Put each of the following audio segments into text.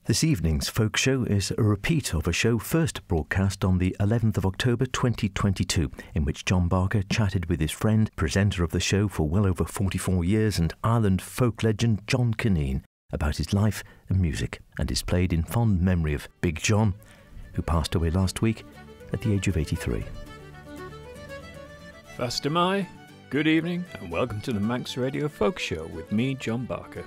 This evening's folk show is a repeat of a show first broadcast on the 11th of October 2022, in which John Barker chatted with his friend, presenter of the show for well over 44 years and Ireland folk legend John Kaneen about his life and music, and is played in fond memory of Big John, who passed away last week at the age of 83. First am I. Good evening and welcome to the Manx Radio Folk Show with me, John Barker.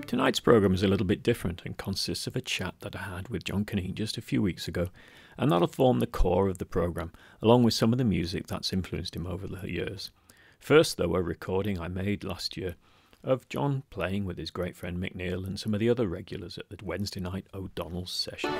Tonight's programme is a little bit different and consists of a chat that I had with John Kaneen just a few weeks ago, and that'll form the core of the programme, along with some of the music that's influenced him over the years. First, though, a recording I made last year of John playing with his great friend Mick Neal and some of the other regulars at the Wednesday night O'Donnell's session.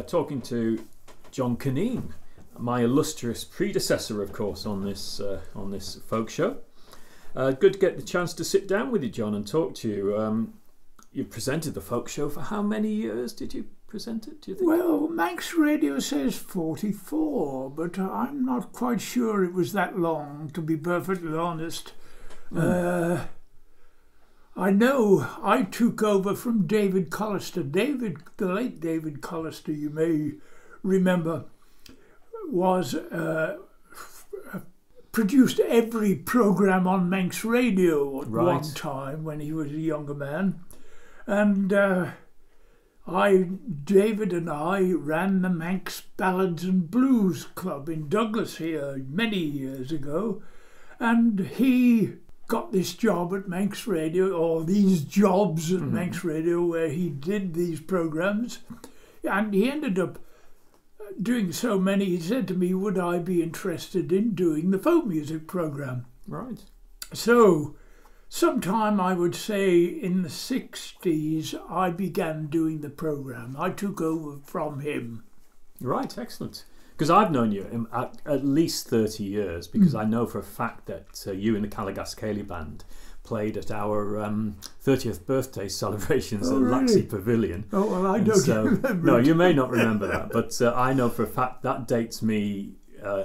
Talking to John Kaneen, my illustrious predecessor, of course, on this folk show. Good to get the chance to sit down with you, John, and talk to you. You presented the folk show for how many years did you present it, do you think? Well, Manx Radio says 44, but I'm not quite sure it was that long, to be perfectly honest. I know I took over from David Collister. The late David Collister, you may remember, was produced every programme on Manx Radio at one time when he was a younger man. And David and I ran the Manx Ballads and Blues Club in Douglas here many years ago. And he got this job at Manx Radio, or these jobs at Manx Radio, where he did these programmes, and he ended up doing so many. He said to me, would I be interested in doing the folk music programme? Right. So sometime, I would say in the 60s, I began doing the programme. I took over from him. Right, excellent. Because I've known you at least 30 years, because I know for a fact that you and the Callagaskaly band played at our 30th birthday celebrations at really? Laxey Pavilion. Oh, well, I don't remember. No, you may not remember that, but I know for a fact that dates me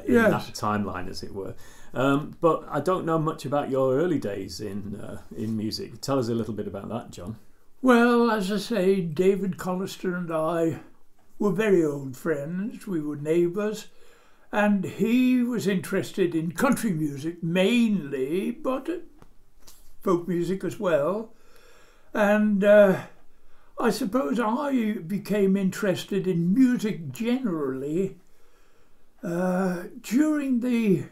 in that timeline, as it were. But I don't know much about your early days in music. Tell us a little bit about that, John. Well, as I say, David Collister and I were very old friends. We were neighbours, and he was interested in country music mainly, but folk music as well. And I suppose I became interested in music generally during the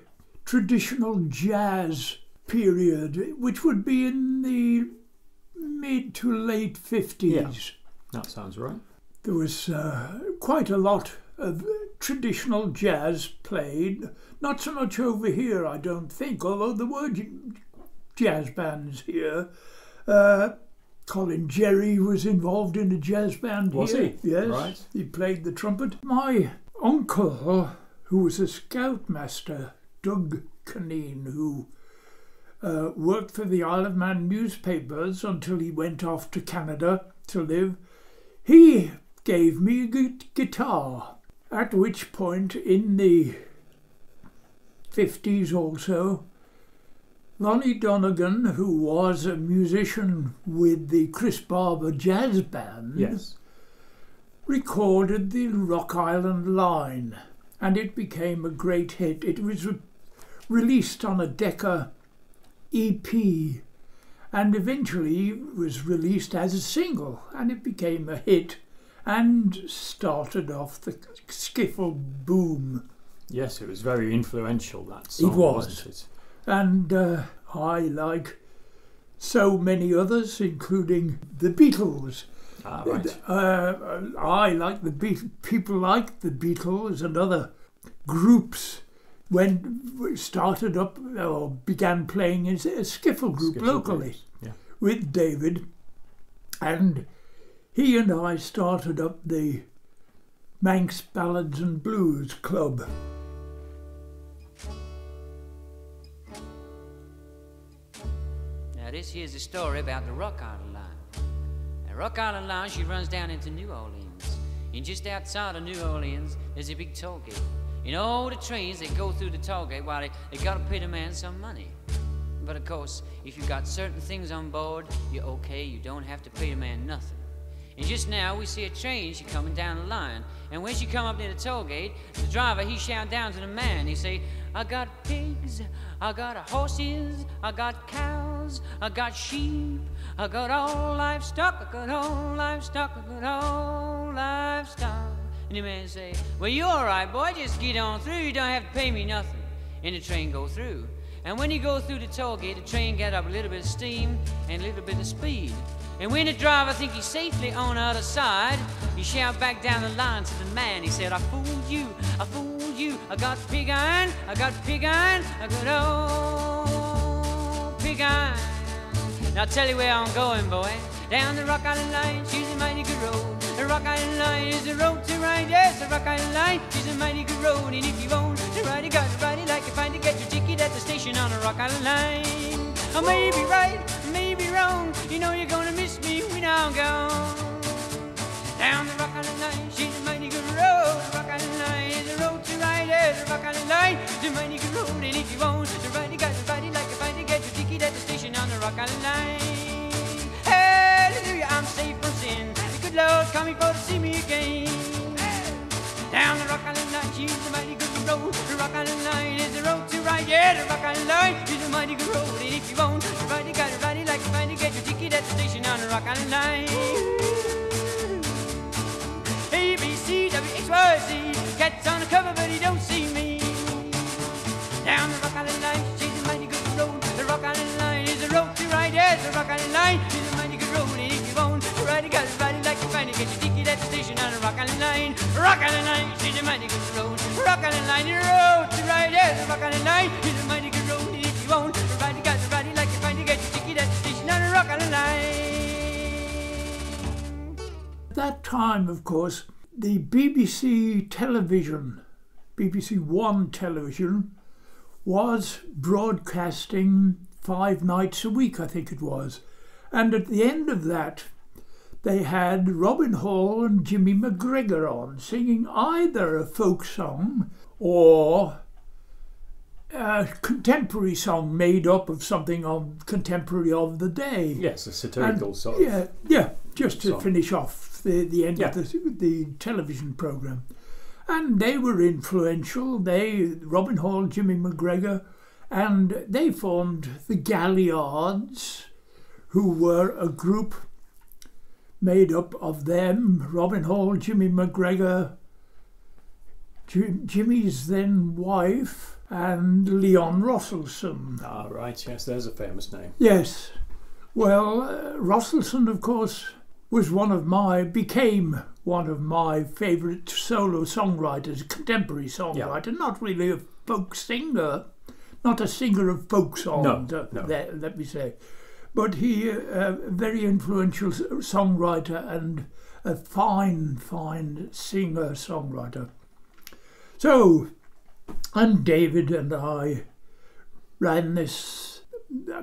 traditional jazz period, which would be in the mid to late 50s. Yeah, that sounds right. There was quite a lot of traditional jazz played. Not so much over here, I don't think, although there were jazz bands here. Colin Jerry was involved in a jazz band here. Was he? Yes, Right. He played the trumpet. My uncle, who was a scoutmaster, Doug Kaneen, who worked for the Isle of Man newspapers until he went off to Canada to live, he gave me a guitar, at which point in the 50s also, Lonnie Donegan, who was a musician with the Chris Barber Jazz Band, Yes. recorded the Rock Island Line, and it became a great hit. It was released on a Decca EP and eventually was released as a single, and it became a hit and started off the skiffle boom. Yes, it was very influential, that song, It was. wasn't it? And I, like so many others, including the Beatles. Ah, right. I like the people like the Beatles and other groups when started up or began playing as a skiffle group locally with David, and he and I started up the Manx Ballads and Blues Club. Now this here's a story about the Rock Island Line. The Rock Island Line, she runs down into New Orleans. And just outside of New Orleans, there's a big toll gate. And all the trains that go through the toll gate, well, they gotta pay the man some money. But of course, if you got certain things on board, you're okay, you don't have to pay the man nothing. And just now we see a train, she coming down the line. And when she come up near the toll gate, the driver, he shout down to the man, he say, I got pigs, I got horses, I got cows, I got sheep, I got all livestock, I got all livestock, I got all livestock. And the man say, well, you all right, boy, just get on through, you don't have to pay me nothing. And the train go through. And when you go through the toll gate, the train get up a little bit of steam and a little bit of speed. And when the driver think he's safely on the other side, he shout back down the line to the man. He said, I fooled you, I fooled you. I got pig iron, I got pig iron, I got old pig iron. Now I'll tell you where I'm going, boy. Down the Rock Island Line, she's a mighty good road. The Rock Island Line is the road to ride. Yes, the Rock Island Line is a mighty good road. And if you want to ride it, got to ride it like you find to get your ticket at the station on the Rock Island Line. I may be right, I may be wrong. You know you're gonna miss me when I'm gone. Down the Rock Island Line, she's a mighty good road. The Rock Island Line is the road to ride. Yes, the Rock Island Line is a mighty good road. And if you want to ride it, got to ride it like you find to get your ticket at the station on the Rock Island Line. Hallelujah, I'm safe from sin. The good Lord coming for to see me again. Down the Rock Island Line, she's a mighty good road. The Rock Island Line is the road to ride. Yeah, the Rock Island Line is a mighty good road. And if you want to ride it, got to ride it like you find to get your ticket at the station on the Rock Island Line. A, B, C, W, X, Y, Z. Cat's on the cover, but he don't see me. Down the Rock Island Line, she's a mighty good road. The Rock Island Line is the road to ride. Yes, the Rock Island Line is a mighty good road. And if you want to ride it, got to ride it like you find to get your ticket at the station on the Rock Island Line. Rock Island Line, she's a mighty good road. Rock Island Line, the road to ride. Yes, the Rock Island Line is a mighty good road. And if you want to ride it, got to ride it like you find to get your ticket at the station on the Rock Island Line. At that time, of course, the BBC television, BBC One television, was broadcasting 5 nights a week, I think it was. And at the end of that, they had Robin Hall and Jimmy McGregor on, singing either a folk song or a contemporary song made up of something contemporary of the day. Yes, a satirical sort of. Yeah, just to song. Finish off the end of the television programme. And they were influential. Robin Hall, Jimmy McGregor, and they formed the Galliards, who were a group made up of them, Robin Hall, Jimmy McGregor, Jimmy's then wife, and Leon Rosselson. Ah, right, yes, there's a famous name. Yes. Well, Rosselson, of course, became one of my favourite solo songwriters, contemporary songwriter, not really a folk singer, not a singer of folk songs, let me say. But he, a very influential songwriter and a fine singer-songwriter. So, and David and I ran this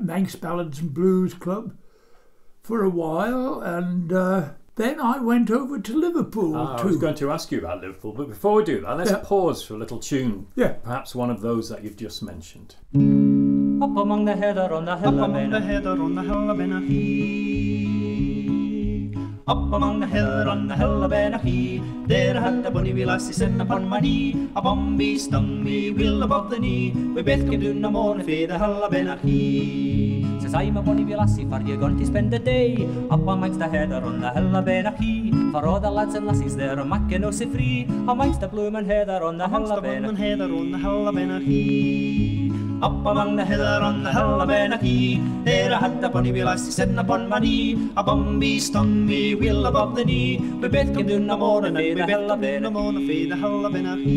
Manx Ballads and Blues Club for a while, and then I went over to Liverpool too. I was going to ask you about Liverpool, but before we do that, let's pause for a little tune. Yeah. Perhaps one of those that you've just mentioned. Up among the heather on the hill of Up among the hill on the hill of Benachie, there had the bonny wee lassie sitting upon my knee. A bombie stung me wheel above the knee. We both came down the morning fae the hill of Benachie. Says I'm a bonny wee lassie, for you going to spend the day up amongst the heather on the hill of Benachie. For all the lads and lassies there are macking no so free amongst the bloomin' heather on the hill of Benachie. Up among the heather on the hill of Benachie, there I had the bonny wee lassie sitting upon my knee. A bombie stung me wheel above the knee. We both came down the morning fae the hill of Benachie.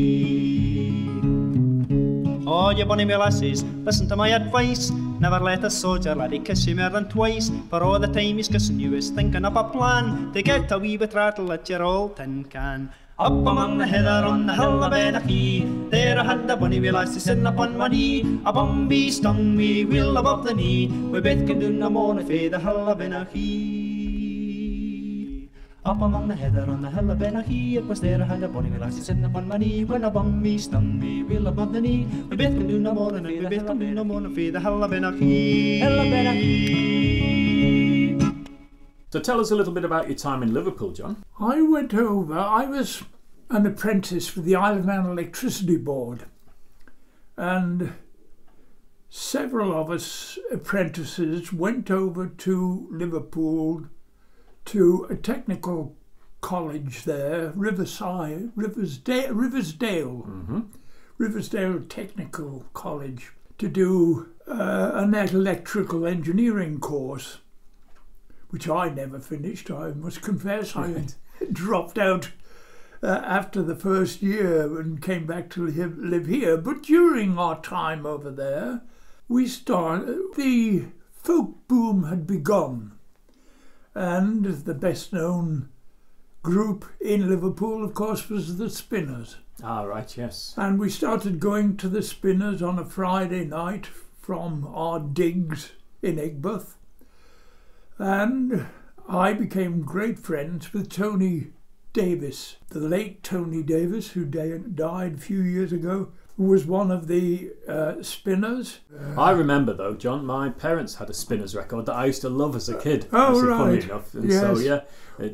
Oh, you bonny wee lassies, listen to my advice. Never let a soldier laddie kiss you more than twice. For all the time he's kissing you is thinking up a plan to get a wee bit rattle at your old tin can. Up among the heather on the hill of Benachie, there I had the bonny wee lassie sitting upon my knee. A bombie stung me wheel above the knee. We both came down the morning fae the hill of Benachie. Up among the heather on the hill of Benachie, it was there I had a bonny wee lassie sitting upon my knee. When a bombie stung me wheel above the knee, we both came down the morning fae the hill of Benachie. So tell us a little bit about your time in Liverpool, John. I went over, I was an apprentice for the Isle of Man Electricity Board, and several of us apprentices went over to Liverpool to a technical college there, Riversdale Technical College, to do an electrical engineering course, which I never finished. I must confess, I dropped out after the first year and came back to live here. But during our time over there, the folk boom had begun, and the best known group in Liverpool, of course, was the Spinners. Ah, right, yes. And we started going to the Spinners on a Friday night from our digs in Aigburth. And I became great friends with Tony Davis, the late Tony Davis, who died a few years ago, who was one of the Spinners. I remember, though, John, my parents had a Spinners record that I used to love as a kid. Oh, right. Funny enough. And yes. So, yeah, we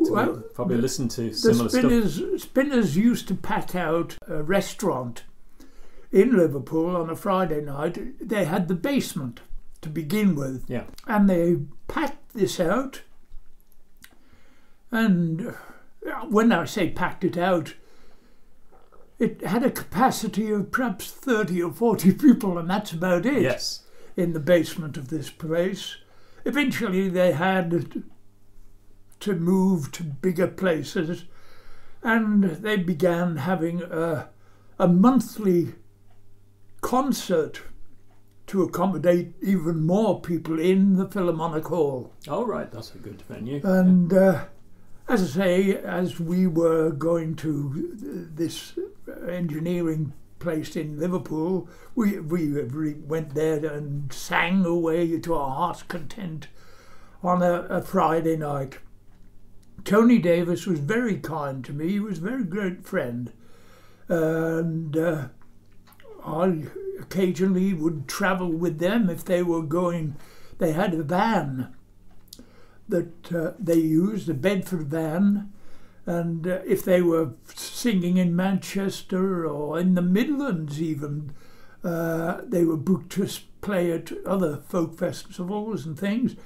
probably listened to similar stuff. Spinners used to pack out a restaurant in Liverpool on a Friday night. They had the basement to begin with. Yeah. And they packed this out. And when I say packed it out, it had a capacity of perhaps 30 or 40 people, and that's about it. Yes. In the basement of this place. Eventually they had to move to bigger places, and they began having a monthly concert to accommodate even more people in the Philharmonic Hall. Oh, right, that's a good venue. And as I say, as we were going to this engineering place in Liverpool. We went there and sang away to our heart's content on a Friday night. Tony Davis was very kind to me. He was a very great friend. And I occasionally would travel with them if they were going. They had a van that they used, a Bedford van, and if they were singing in Manchester or in the Midlands even, they were booked to play at other folk festivals and things.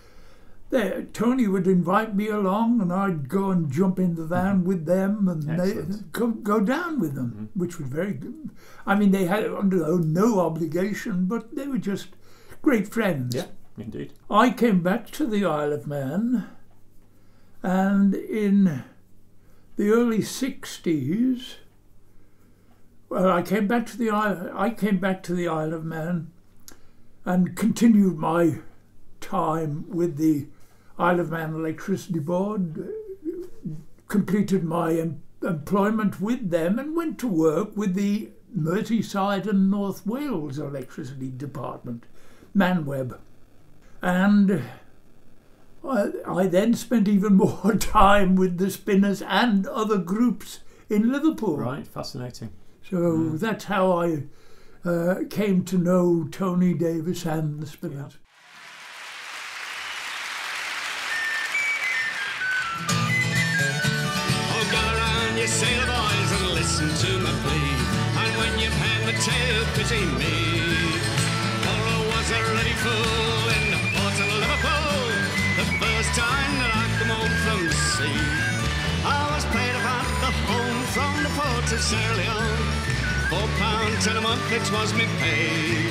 Tony would invite me along, and I'd go and jump in the van with them, and they'd go down with them, which was very good. I mean, they had under no obligation, but they were just great friends. Yeah, indeed. I came back to the Isle of Man, and in the early 60s, well, I came back to the Isle of Man, and continued my time with the Isle of Man Electricity Board, completed my employment with them, and went to work with the Merseyside and North Wales Electricity Department, Manweb. And I then spent even more time with the Spinners and other groups in Liverpool. Right, fascinating. So that's how I came to know Tony Davis and the Spinners. You sailor boys and listen to my plea, and when you've had the tale, pity me. For I was a ready fool in the port of Liverpool the first time that I come home from sea. I was paid about the home from the port of Sierra Leone, £4 a month it was me pay.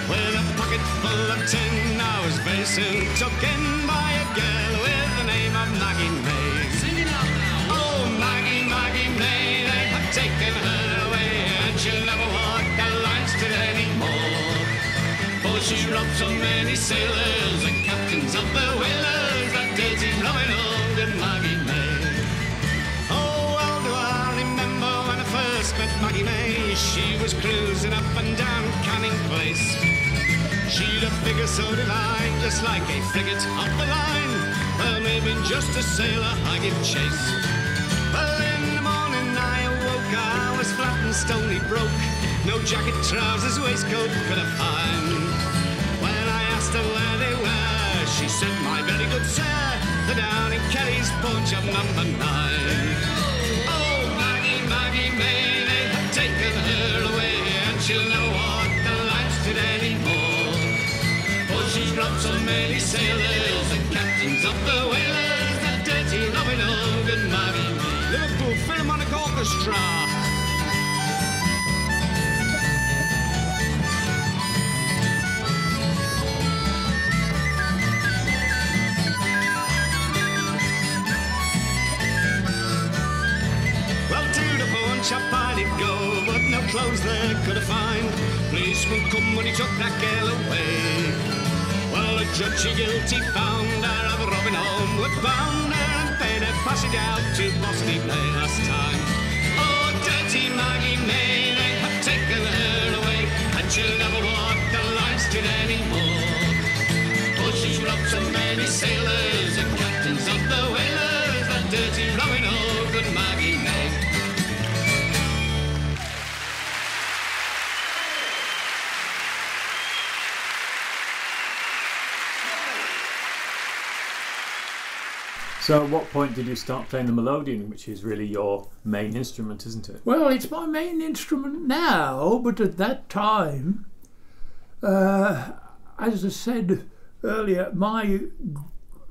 With a pocket full of tin, I was very soon took in by a girl with the name of Maggie May. Sing it out now. Oh, Maggie, Maggie May, they have taken her away, and she'll never walk the lines to anymore. For she robbed so many sailors and captains of the whalers, that dirty Robin Hood and Maggie May. Oh, well do I remember when I first met Maggie May. She was cruising up and down Canning Place. She'd a figure, so did I, just like a frigate off the line. Well, maybe just a sailor I give chase. Well, in the morning I awoke, I was flat and stony broke. No jacket, trousers, waistcoat could I find. When I asked her where they were, she said, my very good sir, they're down in Kelly's pawn shop number 9. Oh, Maggie, Maggie May, they have taken her away, and she'll never walk the line street anymore. She's robbed so many sailors and captains of the whalers, that dirty Robin Hood and Maggie May. Liverpool Philharmonic Orchestra. Well, to the pawn shop I did go, but no clothes there could I find. Policeman come when he took that girl away. Well, a judge she guilty found her of robbing homeward bound her and paid her passage out to Boston Bay last time. Oh, dirty Maggie May, they have taken her away, and she'll never walk the line street anymore. Oh, she's robbed so many sailors and captains of the whalers, that dirty Robin Hood and Maggie May. So at what point did you start playing the melodeon, which is really your main instrument, isn't it? Well, it's my main instrument now, but at that time, as I said earlier, my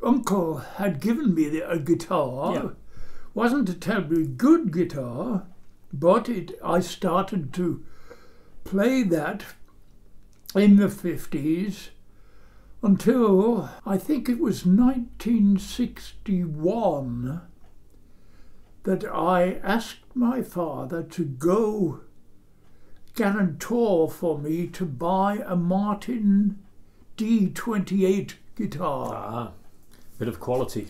uncle had given me a guitar. Yeah. Wasn't a terribly good guitar, but I started to play that in the 50s. Until I think it was 1961 that I asked my father to go guarantor for me to buy a Martin D28 guitar. Ah, bit of quality.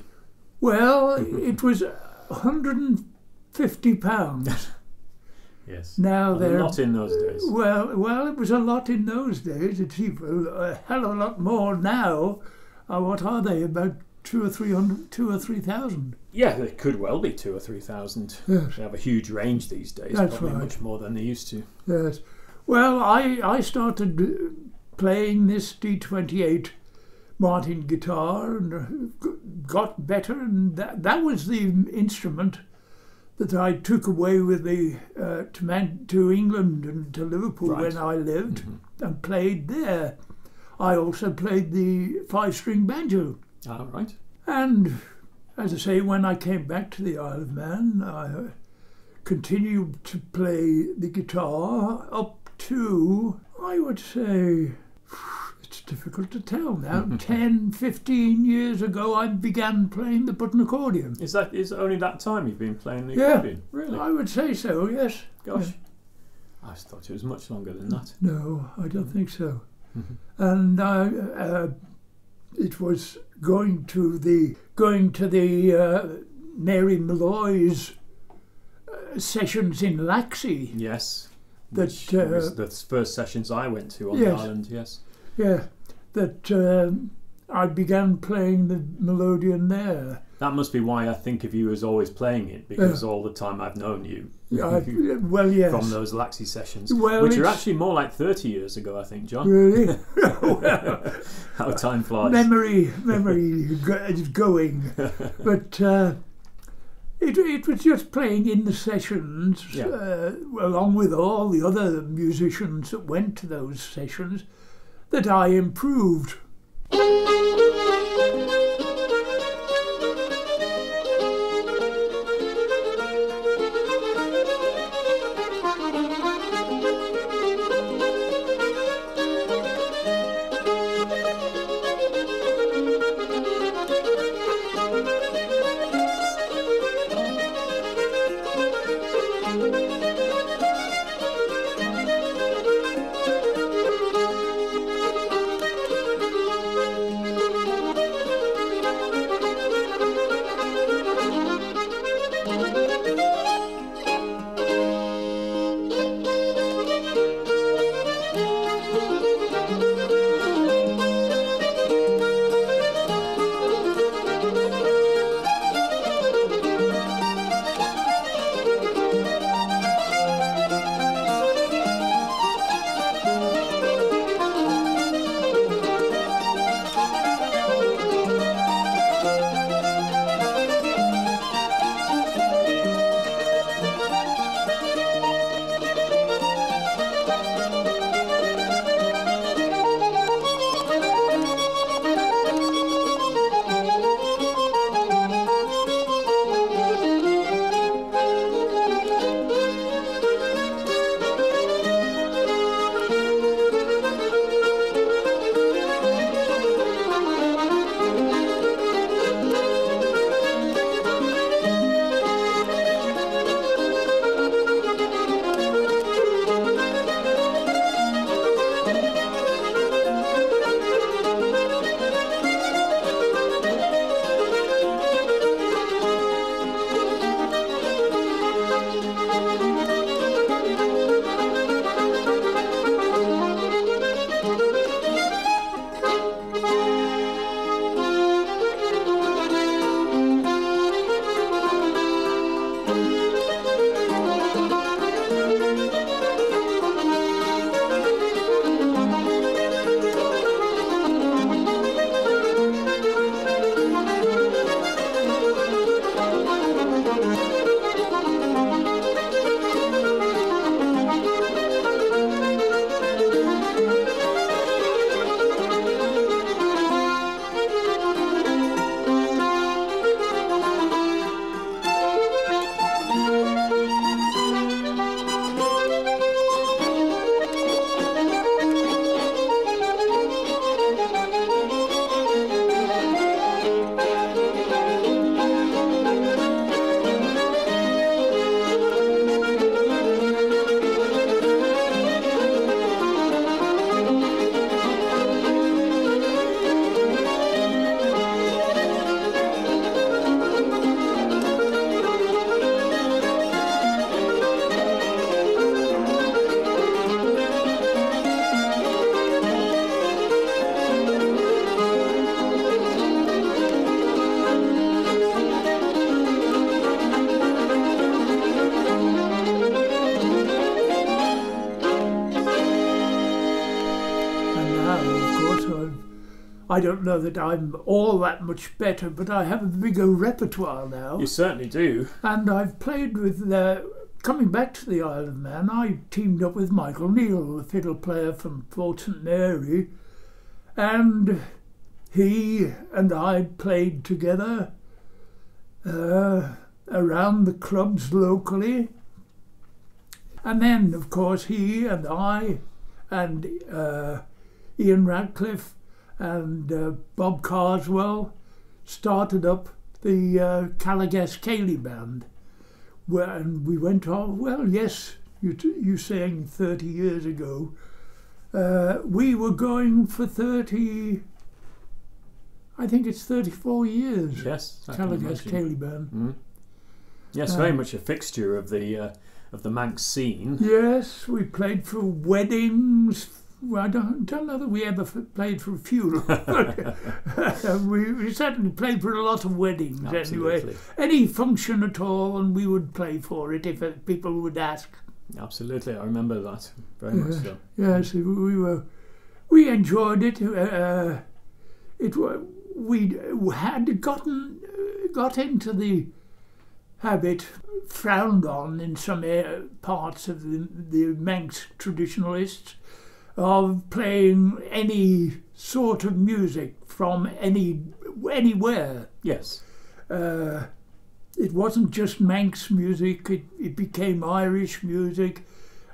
Well, it was £150. Yes. Now A they're lot in those days. well, it was a lot in those days. It's a hell of a lot more now. What are they? About 2,000 or 3,000. Yeah, they could well be 2,000 or 3,000. Yes. They have a huge range these days. That's probably right. much more than they used to. Yes. Well, I started playing this D28 Martin guitar and got better, and that was the instrument that I took away with me to England and to Liverpool Right. when I lived and played there. I also played the 5-string banjo. All right. And as I say, when I came back to the Isle of Man, I continued to play the guitar up to, I would say, it's difficult to tell now, 10, 15 years ago I began playing the button accordion. Is it only that time you've been playing the Yeah. accordion? Really? I would say so, yes. Gosh. I thought it was much longer than that. No, I don't think so. And it was going to the Mary Malloy's sessions in Laxey. Yes. That, Which was the first sessions I went to on the yes. island, yes. Yeah, that I began playing the melodeon there. That must be why I think of you as always playing it, because all the time I've known you. Well, yes. From those Laxey sessions, Well, which are it's- actually more like 30 years ago, I think, John. Really? How time flies. Memory is going. But it was just playing in the sessions, along with all the other musicians that went to those sessions, that I improved. I don't know that I'm all that much better, but I have a bigger repertoire now. You certainly do. And I've played with, coming back to the Isle of Man, I teamed up with Michael Neal, the fiddle player from Port St Mary, and he and I played together around the clubs locally. And then, of course, he and I and Ian Radcliffe and Bob Carswell started up the Callagast Cayley Band. And we went on, well, yes, you saying 30 years ago. We were going for 30, I think it's 34 years. Yes, Callagast Cayley Band. Mm. Yes, very much a fixture of the Manx scene. Yes, we played for weddings. Well, I don't know that we ever played for a funeral. we certainly played for a lot of weddings. Absolutely. Anyway. Any function at all, and we would play for it if people would ask. Absolutely, I remember that very much so. Yes, we enjoyed it. We had got into the habit, frowned on in some parts of the Manx traditionalists, of playing any sort of music from anywhere. Yes. It wasn't just Manx music, it became Irish music,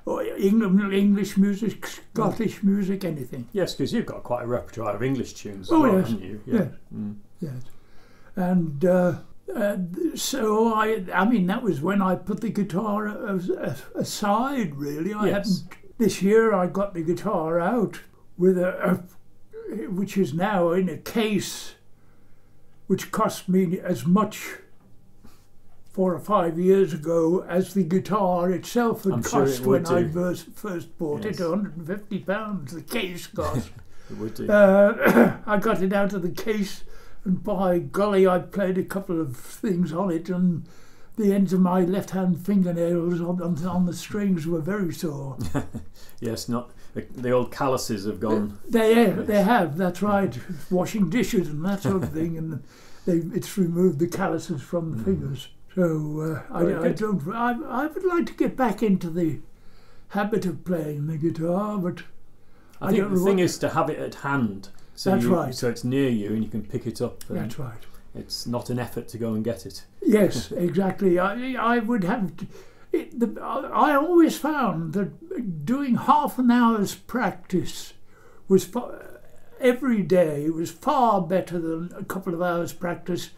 or English music, Scottish music, anything. Yes, because you've got quite a repertoire of English tunes as well, haven't you? Yeah. Yes. Mm. Yes. And so I mean, that was when I put the guitar aside, really. I hadn't. This year I got the guitar out with which is now in a case, which cost me as much 4 or 5 years ago as the guitar itself had cost when I first bought it. £150 the case cost. It would do. I got it out of the case, and by golly, I played a couple of things on it, and the ends of my left-hand fingernails on the strings were very sore. Yes, not the old calluses have gone. They have. That's right. Washing dishes and that sort of thing, and it's removed the calluses from the fingers. So I would like to get back into the habit of playing the guitar, but I think the thing is to have it at hand. So that's right. So it's near you and you can pick it up. That's right. It's not an effort to go and get it. Yes, exactly. I would have. I always found that doing half an hour's practice was every day was far better than a couple of hours practice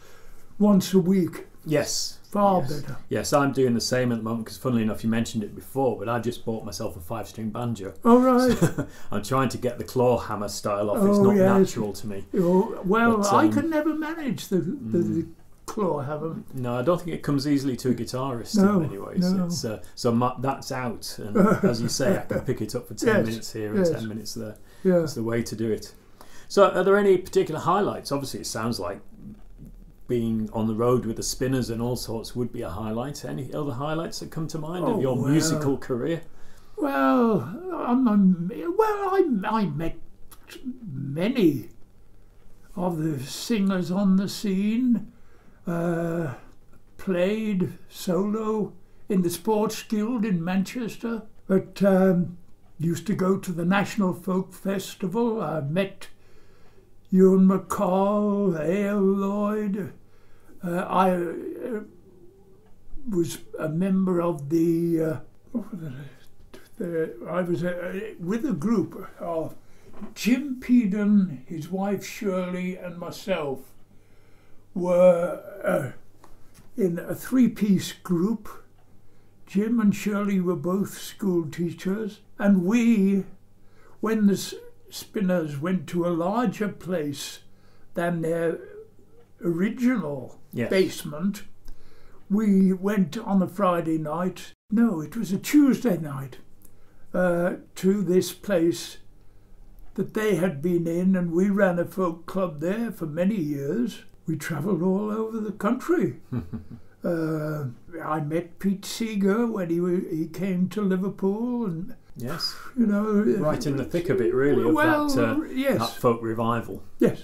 once a week. Yes. Far better. Yes, I'm doing the same at the moment because, funnily enough, you mentioned it before, but I just bought myself a 5-string banjo. Oh, right. So I'm trying to get the claw hammer style off. It's not natural to me. Oh, well, but, I could never manage the claw hammer. No, I don't think it comes easily to a guitarist in many ways. No. So that's out. And as you say, I can pick it up for 10 minutes here and 10 minutes there. Yeah. That's the way to do it. So are there any particular highlights? Obviously, it sounds like being on the road with the Spinners and all sorts would be a highlight. Any other highlights that come to mind of your musical career? Well, I met many of the singers on the scene. Played solo in the Sports Guild in Manchester, but used to go to the National Folk Festival. I met Ewan McCall, A.L. Lloyd. I was a member of I was with a group of Jim Peden, his wife Shirley, and myself were in a 3-piece group. Jim and Shirley were both school teachers, and when the Spinners went to a larger place than their original basement, we went on a Friday night, no, it was a Tuesday night, to this place that they had been in, and we ran a folk club there for many years. We travelled all over the country. I met Pete Seeger when he came to Liverpool, Yes. You know, Right in the thick of it, really, of yes. that folk revival. Yes,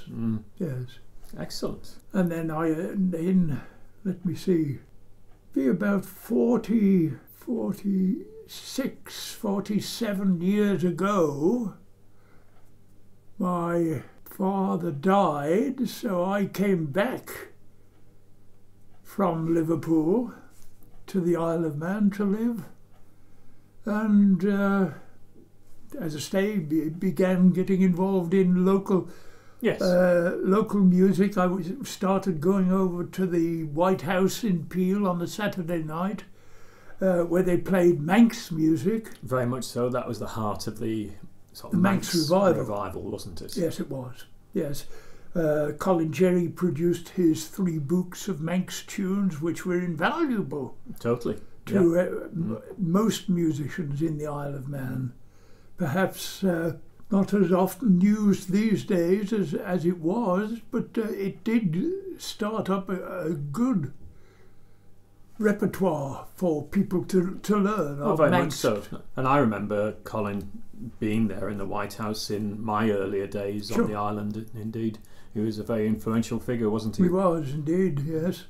yes. Excellent. And then let me see, be about 46, 47 years ago, my father died, so I came back from Liverpool to the Isle of Man to live. And as I say, began getting involved in local music. I started going over to the White House in Peel on the Saturday night, where they played Manx music. Very much so. That was the heart of the sort of The Manx revival, wasn't it? Yes, it was. Yes. Colin Jerry produced his 3 books of Manx tunes, which were invaluable. Totally. To most musicians in the Isle of Man. Perhaps not as often used these days as it was, but it did start up a good repertoire for people to learn. Oh, very much so. And I remember Colin being there in the White House in my earlier days on the island, indeed. He was a very influential figure, wasn't he? He was, indeed, yes.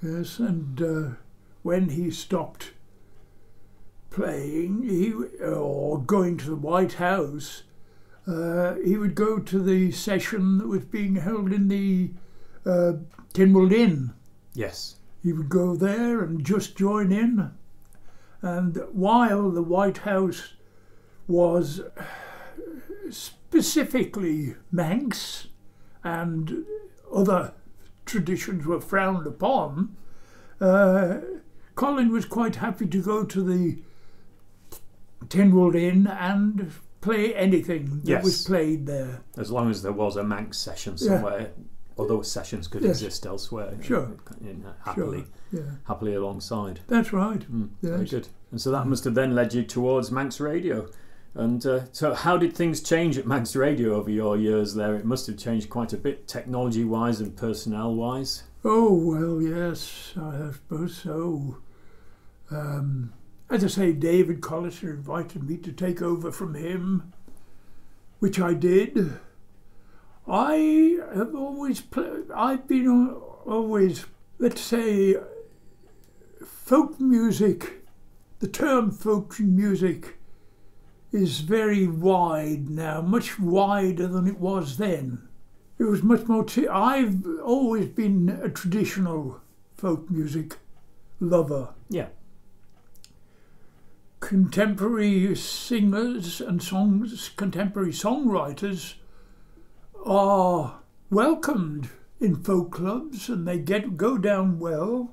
Yes, and when he stopped playing or going to the White House, he would go to the session that was being held in the Tynwald Inn. Yes. He would go there and just join in. And while the White House was specifically Manx and other traditions were frowned upon, Colin was quite happy to go to the Tynwald Inn and play anything that was played there. As long as there was a Manx session somewhere, although sessions could exist elsewhere. Happily alongside. That's right. Yes. Very good. And so that must have then led you towards Manx Radio. And so how did things change at Manx Radio over your years there? It must have changed quite a bit, technology-wise and personnel-wise. Oh, well, yes, I suppose so. As I say, David Collister invited me to take over from him, which I did. I have always I've been always, let's say, folk music. The term folk music is very wide now, much wider than it was then. It was much more. I've always been a traditional folk music lover. Yeah. Contemporary singers and contemporary songwriters are welcomed in folk clubs, and they go down well.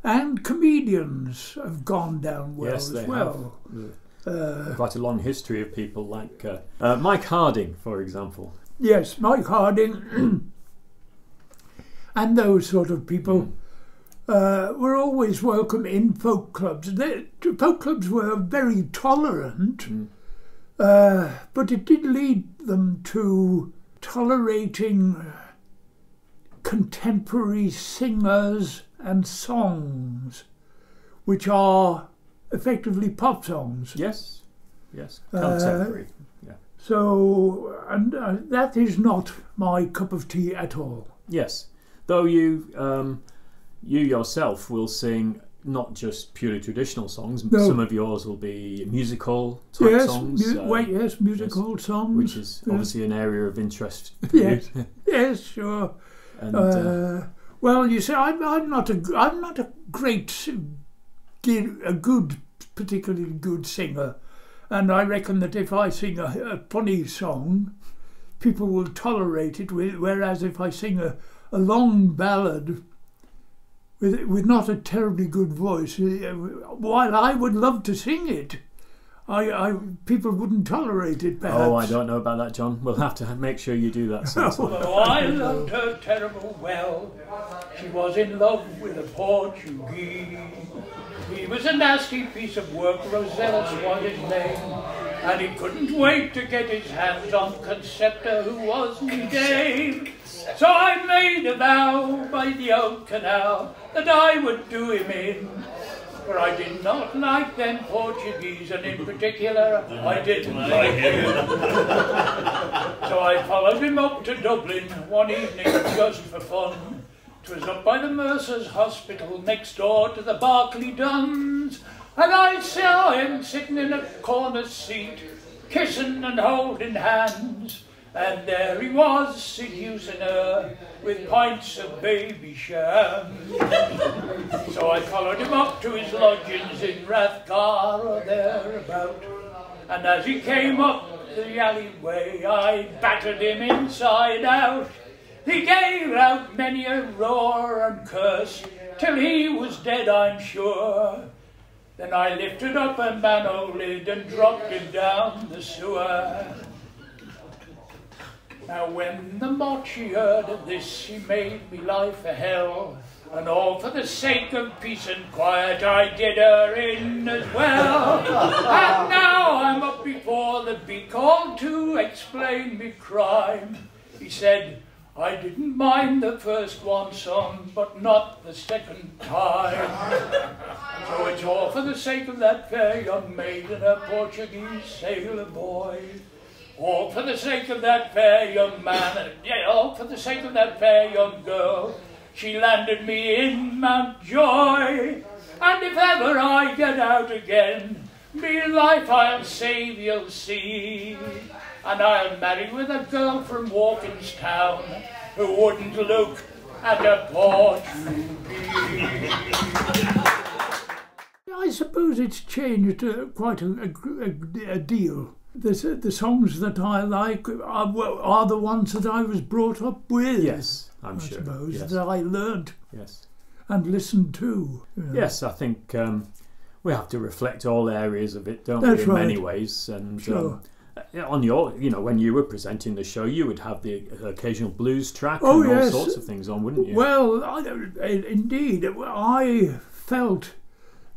And comedians have gone down well as well. Have. Quite a long history of people like Mike Harding, for example. Yes, Mike Harding and those sort of people were always welcome in folk clubs. Folk clubs were very tolerant, but it did lead them to tolerating contemporary singers and songs, which are effectively pop songs. Yes, contemporary. So, and that is not my cup of tea at all. Yes, though you yourself will sing not just purely traditional songs. No. Some of yours will be musical type songs. Musical songs, which is obviously an area of interest for you. Yes, sure. And, well, you see, I'm not a particularly good singer. And I reckon that if I sing a funny song, people will tolerate it. Whereas if I sing a long ballad with not a terribly good voice, while I would love to sing it, people wouldn't tolerate it, perhaps. Oh, I don't know about that, John. We'll have to make sure you do that sometime. Oh, I loved her terrible well. She was in love with a Portuguese. He was a nasty piece of work, Rosellas was his name, and he couldn't wait to get his hands on Concepta, who was me dame. So I made a vow by the old canal that I would do him in. but I did not like them Portuguese, and in particular, I didn't like him. So I followed him up to Dublin one evening just for fun. 'Twas up by the Mercer's Hospital next door to the Berkeley Duns, and I saw him sitting in a corner seat, kissing and holding hands, and there he was seducing her with pints of baby sham. So I followed him up to his lodgings in Rathgar or thereabout, and as he came up the alleyway I battered him inside out. He gave out many a roar and curse till he was dead, I'm sure. Then I lifted up a manhole lid and dropped him down the sewer. Now when the Mochi heard of this, she made me life a hell, and all for the sake of peace and quiet I did her in as well. And now I'm up before the be called to explain me crime. He said, I didn't mind the first one, son, but not the second time. So it's all for the sake of that fair young maid and her Portuguese sailor boy. All for the sake of that fair young man, and all for the sake of that fair young girl. She landed me in Mountjoy, and if ever I get out again, me life I'll save, you'll see. And I'll marry with a girl from Walkinstown who wouldn't look at a Portuguese. I suppose it's changed quite a deal. The songs that I like are the ones that I was brought up with. Yes, I'm sure. I suppose, yes. that I learnt Yes. and listened to. You know. Yes, I think we have to reflect all areas of it, don't That's we, in right. many ways. And Sure. on your, when you were presenting the show, you would have the occasional blues track Oh, and all yes. sorts of things on, wouldn't you? Well, indeed, I felt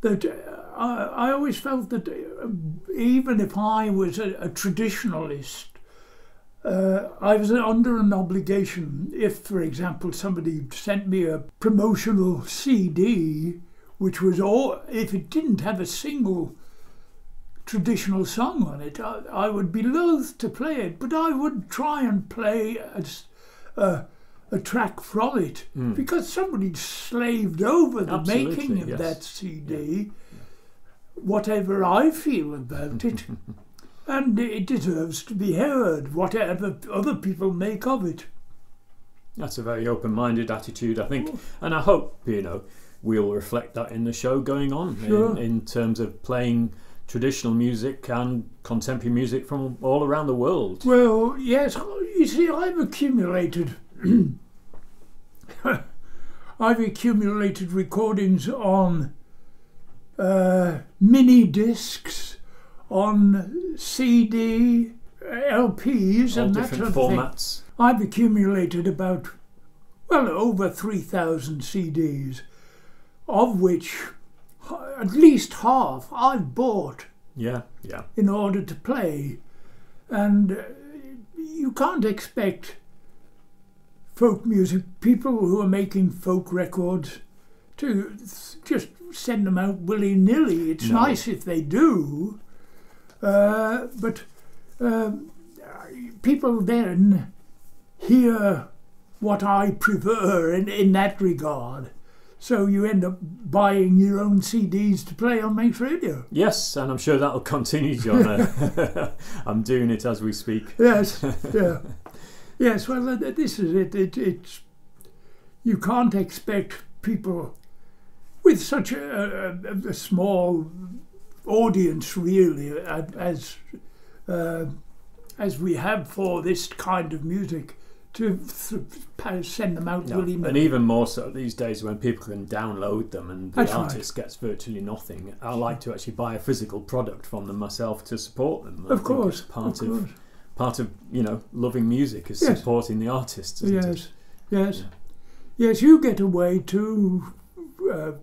that I always felt that even if I was a traditionalist, I was under an obligation. If, for example, somebody sent me a promotional CD, which was all, if it didn't have a single traditional song on it, I would be loath to play it, but I would try and play a track from it, because somebody slaved over the Absolutely, making of yes. that CD, whatever I feel about it, and it deserves to be heard, whatever other people make of it. That's a very open-minded attitude, I think, and I hope we'll reflect that in the show going on. Sure. in terms of playing traditional music and contemporary music from all around the world. Well, yes, you see, I've accumulated recordings on mini discs, on CD, LPs, All and that different sort of formats. thing. I've accumulated about, over 3,000 CDs, of which at least half I've bought Yeah. in order to play. And you can't expect folk music people who are making folk records to just send them out willy-nilly. It's No. nice if they do, but people then hear what I prefer in that regard. So you end up buying your own CDs to play on Manx Radio. Yes, and I'm sure that'll continue, John. I'm doing it as we speak. Yes, yeah. Yes, well, this is it. It's you can't expect people with such a small audience, really, as we have for this kind of music, to send them out willy-nilly. And even more so these days when people can download them and the That's artist gets virtually nothing. I like to actually buy a physical product from them myself to support them. I Of think course, it's part of of course. part of loving music is Yes. supporting the artists, isn't it? Yes. Yes, you get away to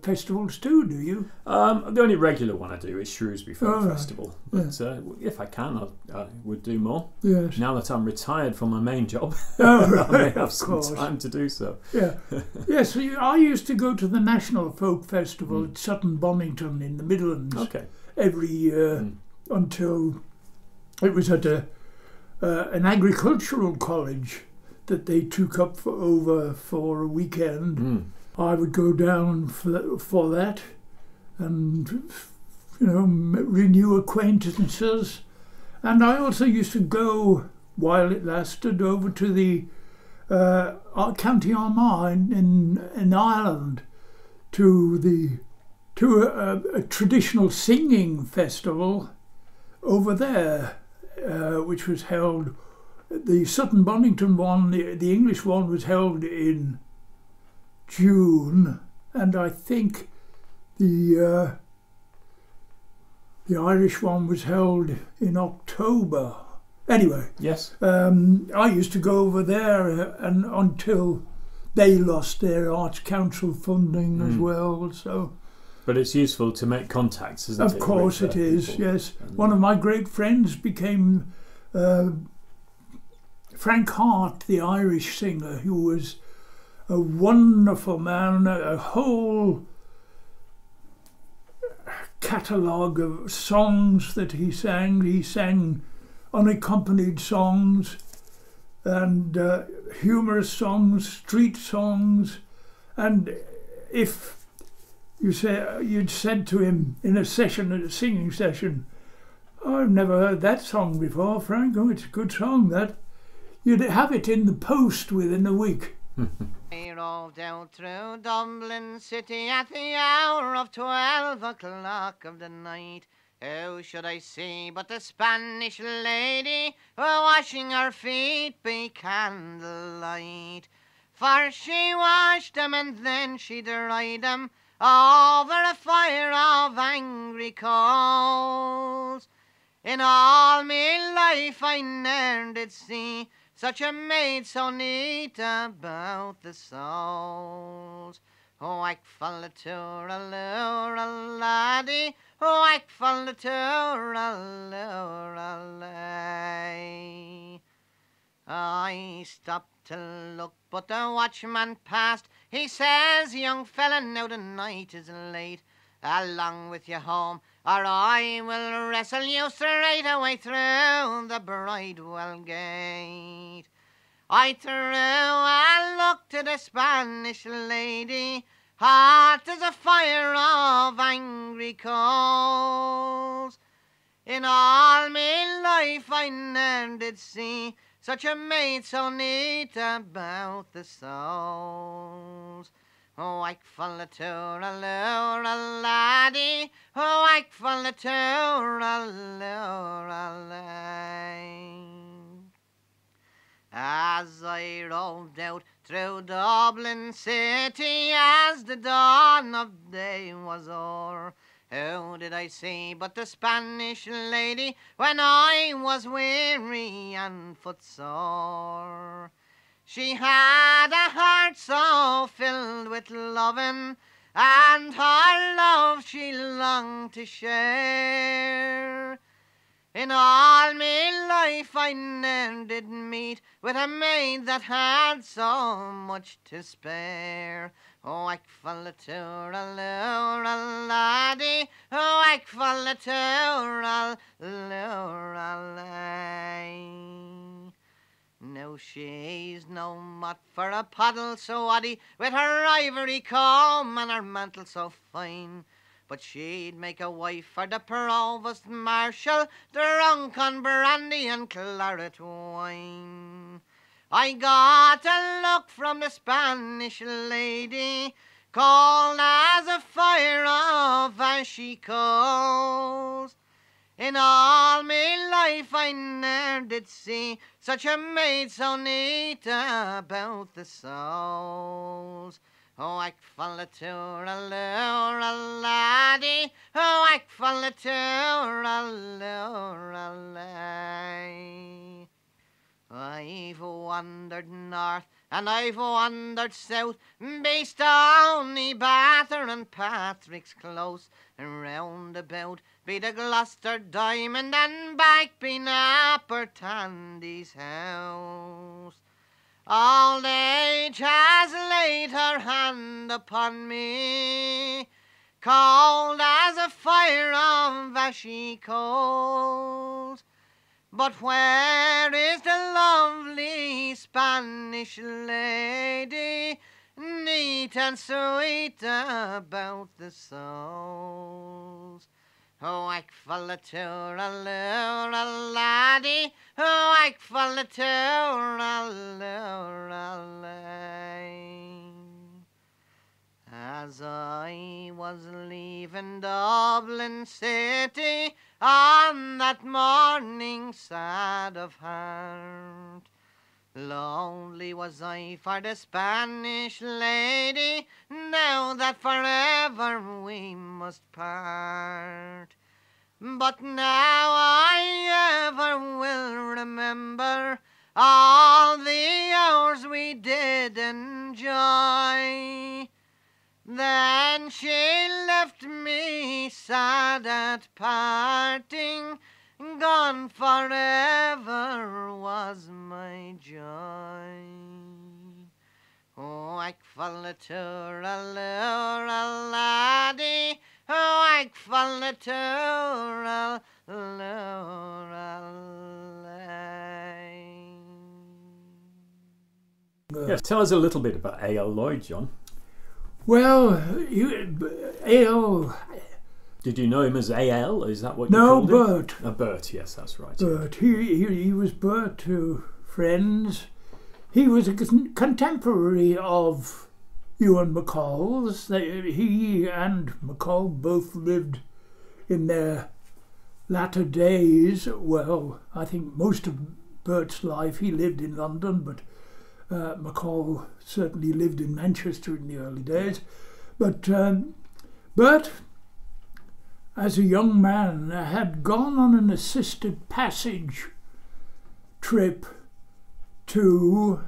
festivals too, do you? The only regular one I do is Shrewsbury Folk Right. Festival. But if I can, I would do more. Yes. Now that I'm retired from my main job, Oh, right, I may have of some course. time to do so. Yeah. Yes, I used to go to the National Folk Festival at Sutton Bonington in the Midlands Okay. every year until it was at an agricultural college that they took up for a weekend. I would go down for that and, renew acquaintances. And I also used to go, while it lasted, over to the County Armagh in Ireland to a traditional singing festival over there, which was held. The Sutton Bonington one, the English one, was held in June, and I think the Irish one was held in October. Anyway, Yes. I used to go over there and until they lost their Arts Council funding as well. So, But it's useful to make contacts, isn't it? of course with, it is. people? Yes, one of my great friends became Frank Hart, the Irish singer, who was a wonderful man, a whole catalogue of songs that he sang. He sang unaccompanied songs and humorous songs, street songs. And if you'd said to him in a singing session, "Oh, I've never heard that song before, Frank. Oh, it's a good song, that." You'd have it in the post within a week. I rode down through Dublin city at the hour of 12 o'clock of the night. Who should I see but the Spanish lady washing her feet by candlelight? For she washed them and then she dried them over a fire of angry coals. In all me life I ne'er did see such a maid so neat about the soles. Oh, I fall to a lure, laddie. Oh, I fall to a lure, lay. I stopped to look, but the watchman passed. He says, "Young fella, now the night is late. Along with you home, or I will wrestle you straight away through the Bridewell gate." I threw a look to the Spanish lady, hot as a fire of angry coals. In all me life I ne'er did see such a maid so neat about the soles. Oh, I fall to a lure, laddie. Oh, I fall to a lure, lay. As I rolled out through Dublin city, as the dawn of day was o'er, who did I see but the Spanish lady when I was weary and footsore? She had a heart so filled with loving, and her love she longed to share. In all me life I ne'er did meet with a maid that had so much to spare. Oh, I fall to a lure, laddie. Oh, I fall to a lure, lay. Now she's no mat for a paddle so oddie, with her ivory comb and her mantle so fine. But she'd make a wife for the provost marshal, drunk on brandy and claret wine. I got a look from the Spanish lady, cold as a fire of ashy coals. In all me life I ne'er did see such a maid so neat about the soles. Oh, I fall to a lure, laddie. Oh, I fall to a lure, lay. I've wandered north and I've wandered south by Stony Batter and Patrick's Close, and round about by the Gloucester Diamond, and back by Napper Tandy's house. Old age has laid her hand upon me, cold as a fire of ashy cold. But where is the lovely Spanish lady, neat and sweet about the soles? Oh, whack full of tour-a-lure, laddie, oh, whack full of tour-a-lure, as I was leaving Dublin City on that morning sad of heart, lonely was I for the Spanish lady, now that forever we must part. But now I ever will remember all the hours we did enjoy. Then she left me sad at parting, gone forever was my joy. Oh, whack full of tour-a-lure, laddie, oh, whack full of tour-a-lure, Yes, tell us a little bit about A.L. Lloyd, John. Well, A.L. Did you know him as A.L.? Is that what you No, called him? Bert. Bert, yes, that's right. Bert. He was Bert to friends. He was a contemporary of Ewan MacColl's. He and MacColl both lived in their latter days. Well, I think most of Bert's life he lived in London, but MacColl certainly lived in Manchester in the early days. But Bert, as a young man, had gone on an assisted passage trip to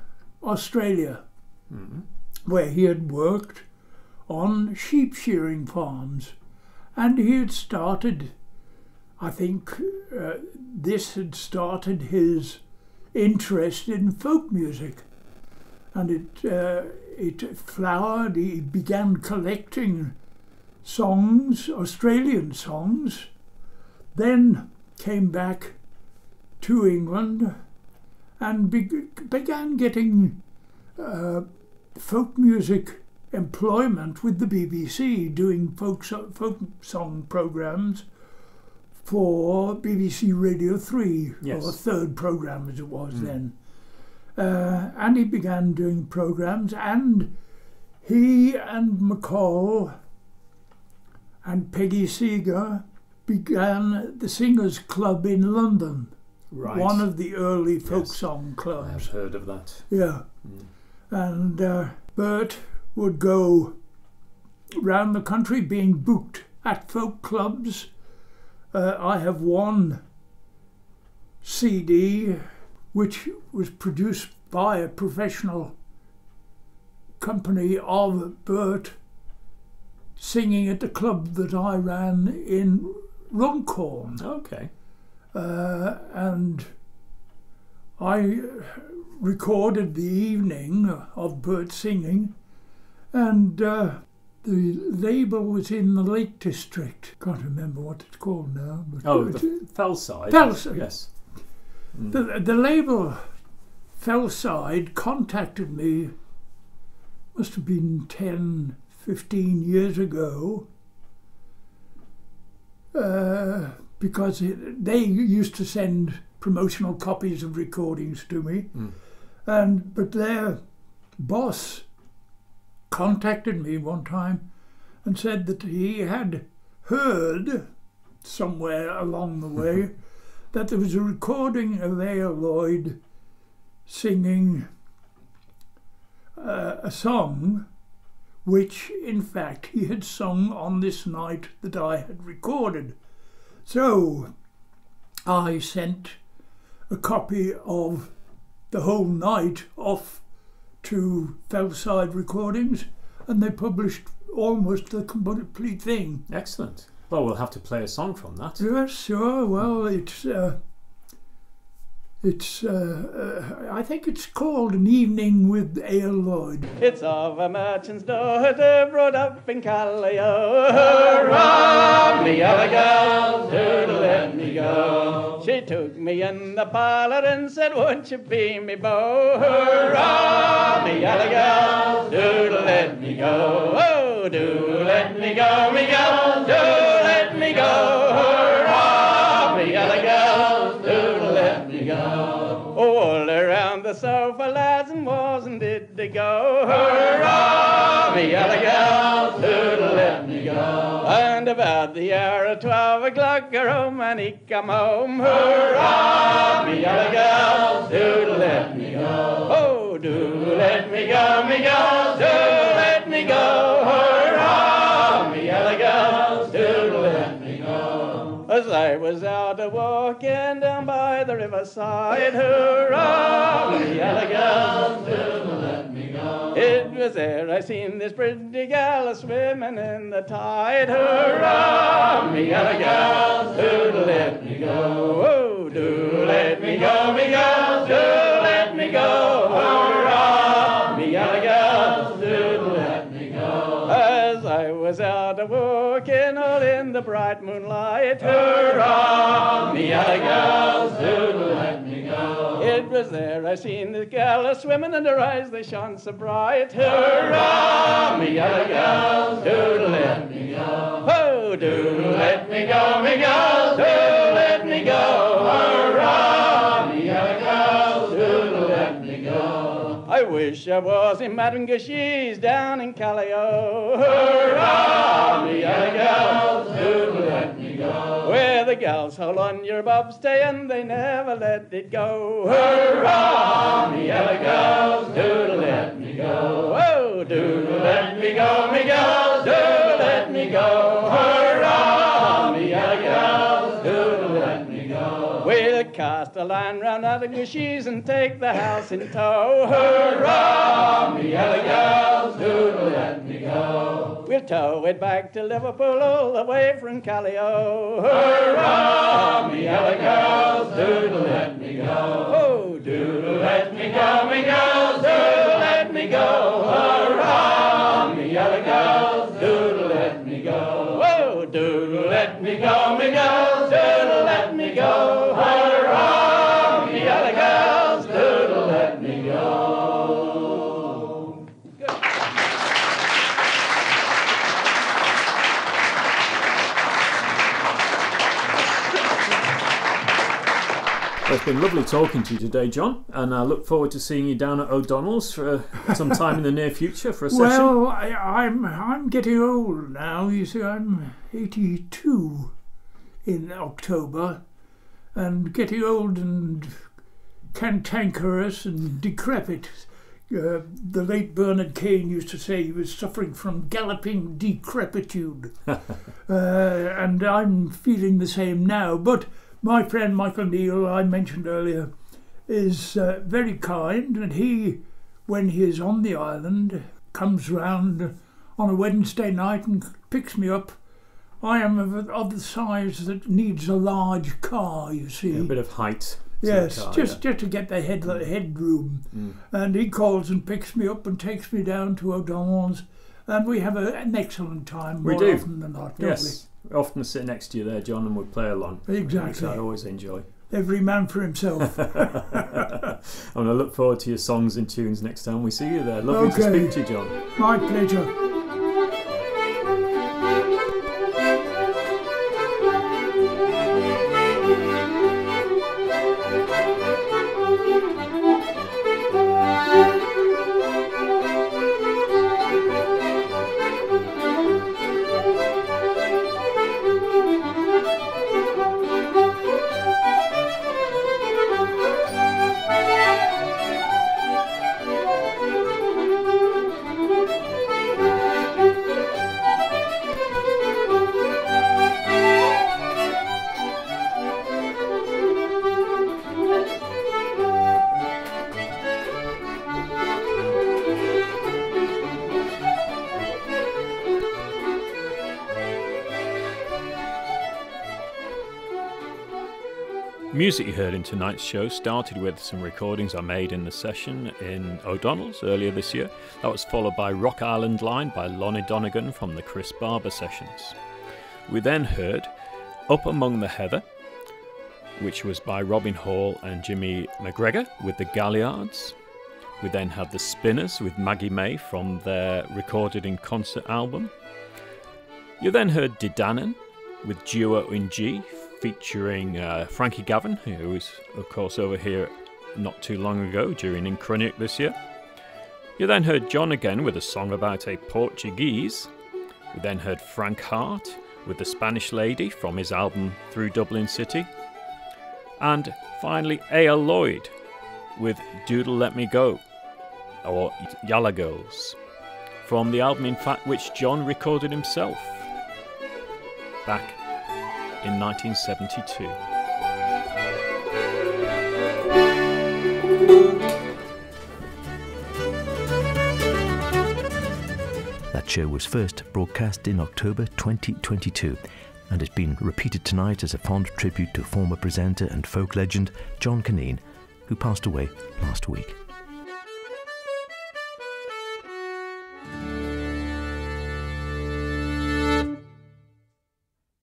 Australia, where he had worked on sheep shearing farms. And he had started, I think this had started his interest in folk music. And it flowered. He began collecting songs, Australian songs, then came back to England and began getting folk music employment with the BBC, doing folk song programmes for BBC Radio 3, yes, or third programme as it was then. And he began doing programmes, and he and MacColl and Peggy Seeger began the Singers Club in London, right, one of the early folk yes, song clubs. I've heard of that. Yeah. And Bert would go round the country being booked at folk clubs. I have one CD which was produced by a professional company of Bert singing at the club that I ran in Runcorn. Okay. And I recorded the evening of Bert singing, and the label was in the Lake District. Can't remember what it's called now. But the Fellside. Fellside. Yes. The label Fellside contacted me, must have been 10, 15 years ago, because they used to send promotional copies of recordings to me, but their boss contacted me one time and said that he had heard somewhere along the way that there was a recording of A.L. Lloyd singing a song which in fact he had sung on this night that I had recorded. So I sent a copy of the whole night off to Fellside Recordings, and they published almost the complete thing. Excellent. Well, we'll have to play a song from that. Yes, sure. Well, I think it's called An Evening with A.L. Lloyd. It's of a merchant's daughter brought up in Callio. Hurrah, me yellow girl, do let me go. She took me in the parlour and said, won't you be me beau? Hurrah, me yellow girl, do let me go. Oh, do let me go, me girl, do let me go. Hurrah, me yellow girl, do let me go. All around the sofa, lads, and wasn't it to go? Hurrah, me yellow girl, do let me go. And about the hour of 12 o'clock, her home and he come home. Hurrah, me yellow girl, do let me go. Oh, do let me go, me girl, do let me go. Hurrah, me yellow girl, do let me go. As I was out a walking down by the riverside, hurrah, me yellow girl, do let me go. It was there I seen this pretty gal a-swimming in the tide, hurrah, me yellow girl, do let me go. Oh, do let me go, me girl, do let me go. Hurrah, me yellow girl, do let me go. As I was out a-walking all in the bright moonlight, hurrah, me yellow girl, do let me go. It was there I seen the gal a-swimming and her eyes they shone so bright, hurrah, me yellow girl, do let me go. Oh, do let me go, me girl, do let me go. Hurrah, me yellow girl, do let me go. I wish I was in Madame Gushy's down in Callio. Hurrah, me yellow girl, do let me go. Where the gals hold on your bobstay and they never let it go. Hurrah, me yellow girl, do let me go. Oh, do let me go, me girl, do let me go. Hurrah, me yellow girl, do let me go. We'll cast a line round out of Gushy's and take the house in tow. Hurrah, me yellow girl, do let me go. We'll tow it back to Liverpool all the way from Callio. Hurrah, me yellow girl, do let me go. Oh, do let me go, me girl, do let me go. Hurrah, me yellow girl, do let me go. Oh, do let me go, me girl, do let me go. Hurrah, me yellow girl, do let me go. Well, it's been lovely talking to you today, John, and I look forward to seeing you down at O'Donnell's for some time in the near future for a session. Well, I'm getting old now. You see, I'm 82 in October, and getting old and cantankerous and decrepit. The late Bernard Kane used to say he was suffering from galloping decrepitude, and I'm feeling the same now. But my friend Michael Neal, I mentioned earlier, is very kind, and he, when he is on the island, comes round on a Wednesday night and picks me up. I am of the size that needs a large car, you see. Yeah, a bit of height. Yes, Car, just to get the headroom. And he calls and picks me up and takes me down to O'Donnell's, and we have an excellent time more often than not, don't yes. We often sit next to you there, John, and we play along. Exactly. Which I always enjoy. Every man for himself. And I look forward to your songs and tunes next time we see you there. Lovely to speak to you, John. My pleasure. music you heard in tonight's show started with some recordings I made in the session in O'Donnell's earlier this year. That was followed by Rock Island Line by Lonnie Donegan from the Chris Barber sessions. We then heard Up Among the Heather, which was by Robin Hall and Jimmy McGregor with the Galliards. We then had The Spinners with Maggie May from their recorded in concert album. You then heard Didanen with Duo in G, featuring Frankie Gavin, who was of course over here not too long ago during Incronic this year. You then heard John again with a song about a Portuguese. We then heard Frank Hart with The Spanish Lady from his album Through Dublin City. And finally A.L. Lloyd with Doodle Let Me Go, or Yalla Girls, from the album in fact which John recorded himself back in 1972. That show was first broadcast in October 2022 and has been repeated tonight as a fond tribute to former presenter and folk legend John Kaneen, who passed away last week.